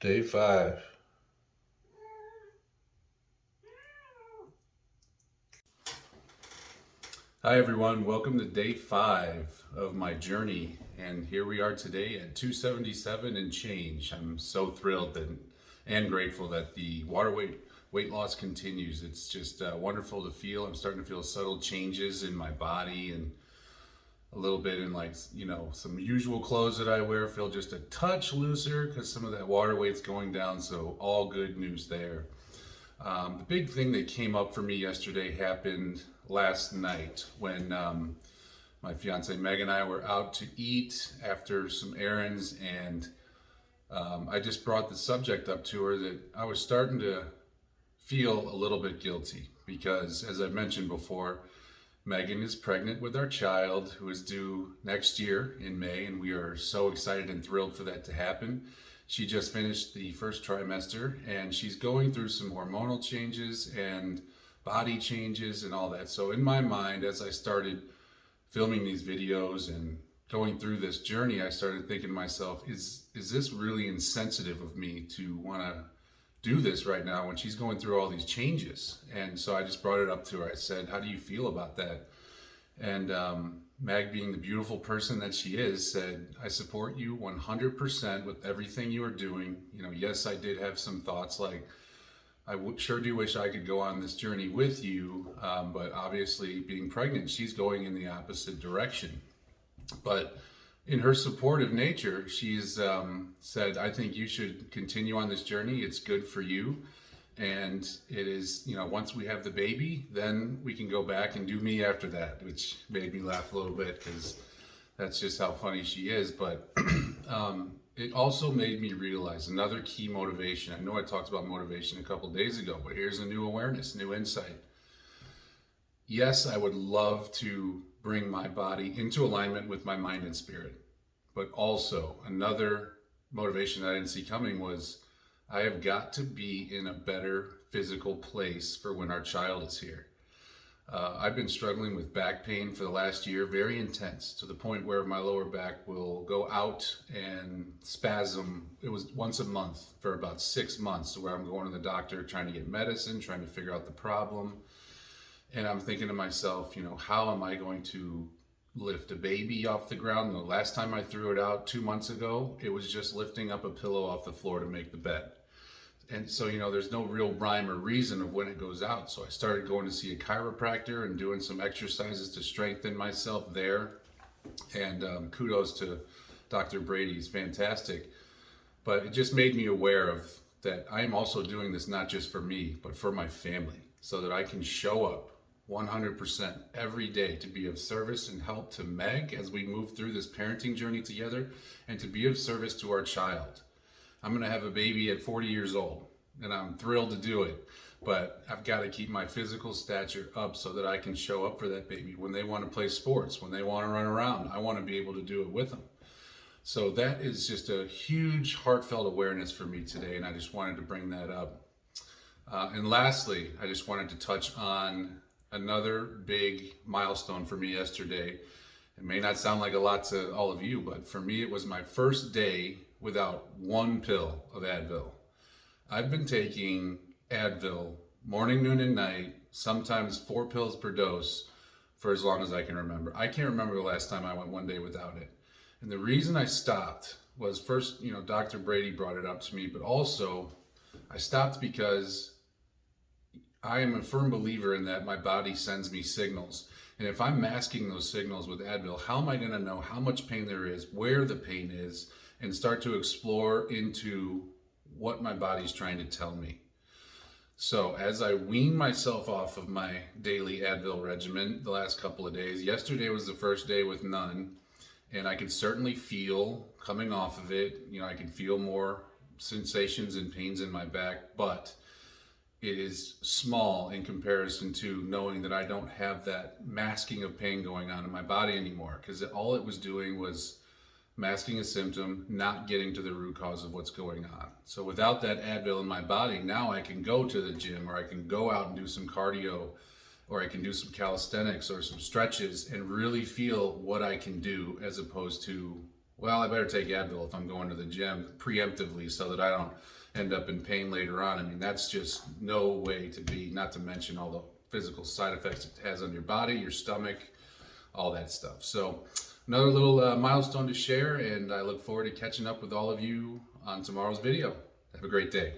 Day 5. Hi everyone, welcome to day 5 of my journey, and here we are today at 277 and change. I'm so thrilled and grateful that the weight loss continues. It's just wonderful to feel. I'm starting to feel subtle changes in my body, and a little bit in, like, some usual clothes that I wear feel just a touch looser because some of that water weight's going down, so all good news there. The big thing that came up for me yesterday happened last night when my fiance Meg and I were out to eat after some errands, and I just brought the subject up to her that I was starting to feel a little bit guilty because, as I mentioned before, Megan is pregnant with our child who is due next year in May, and we are so excited and thrilled for that to happen. She just finished the first trimester and she's going through some hormonal changes and body changes and all that. So in my mind, as I started filming these videos and going through this journey, I started thinking to myself, is this really insensitive of me to want to do this right now when she's going through all these changes? And so I just brought it up to her. I said, how do you feel about that? And Mag, being the beautiful person that she is, said, I support you 100% with everything you are doing. Yes, I did have some thoughts like, sure do wish I could go on this journey with you, but obviously being pregnant, she's going in the opposite direction. But in her supportive nature, she's said, I think you should continue on this journey. It's good for you. And it is, once we have the baby, then we can go back and do me after that, which made me laugh a little bit because that's just how funny she is. But it also made me realize another key motivation. I know I talked about motivation a couple days ago, but here's a new awareness, new insight. Yes, I would love to bring my body into alignment with my mind and spirit. But also another motivation that I didn't see coming was I have got to be in a better physical place for when our child is here. I've been struggling with back pain for the last year, very intense, to the point where my lower back will go out and spasm. It was once a month for about 6 months, where I'm going to the doctor, trying to get medicine, trying to figure out the problem. And I'm thinking to myself, how am I going to lift a baby off the ground? The last time I threw it out 2 months ago, it was just lifting up a pillow off the floor to make the bed. And so, there's no real rhyme or reason of when it goes out. So I started going to see a chiropractor and doing some exercises to strengthen myself there. And kudos to Dr. Brady, he's fantastic. But it just made me aware of that I'm also doing this not just for me, but for my family, so that I can show up 100% every day to be of service and help to Meg as we move through this parenting journey together, and to be of service to our child. I'm going to have a baby at 40 years old, and I'm thrilled to do it, but I've got to keep my physical stature up so that I can show up for that baby when they want to play sports, when they want to run around. I want to be able to do it with them. So that is just a huge heartfelt awareness for me today, and I just wanted to bring that up. And lastly, I just wanted to touch on another big milestone for me yesterday. It may not sound like a lot to all of you, but for me, it was my first day without one pill of Advil. I've been taking Advil morning, noon, and night, sometimes 4 pills per dose, for as long as I can remember. I can't remember the last time I went one day without it. And the reason I stopped was, first, Dr. Brady brought it up to me, but also I stopped because I am a firm believer in that my body sends me signals. And if I'm masking those signals with Advil, how am I going to know how much pain there is, where the pain is, and start to explore into what my body's trying to tell me? So as I wean myself off of my daily Advil regimen the last couple of days, yesterday was the first day with none, and I can certainly feel coming off of it, I can feel more sensations and pains in my back, but it is small in comparison to knowing that I don't have that masking of pain going on in my body anymore, because all it was doing was masking a symptom, not getting to the root cause of what's going on. So without that Advil in my body, now I can go to the gym, or I can go out and do some cardio, or I can do some calisthenics or some stretches and really feel what I can do, as opposed to well, I better take Advil if I'm going to the gym preemptively so that I don't end up in pain later on. I mean, that's just no way to be, not to mention all the physical side effects it has on your body, your stomach, all that stuff. So another little milestone to share, and I look forward to catching up with all of you on tomorrow's video. Have a great day.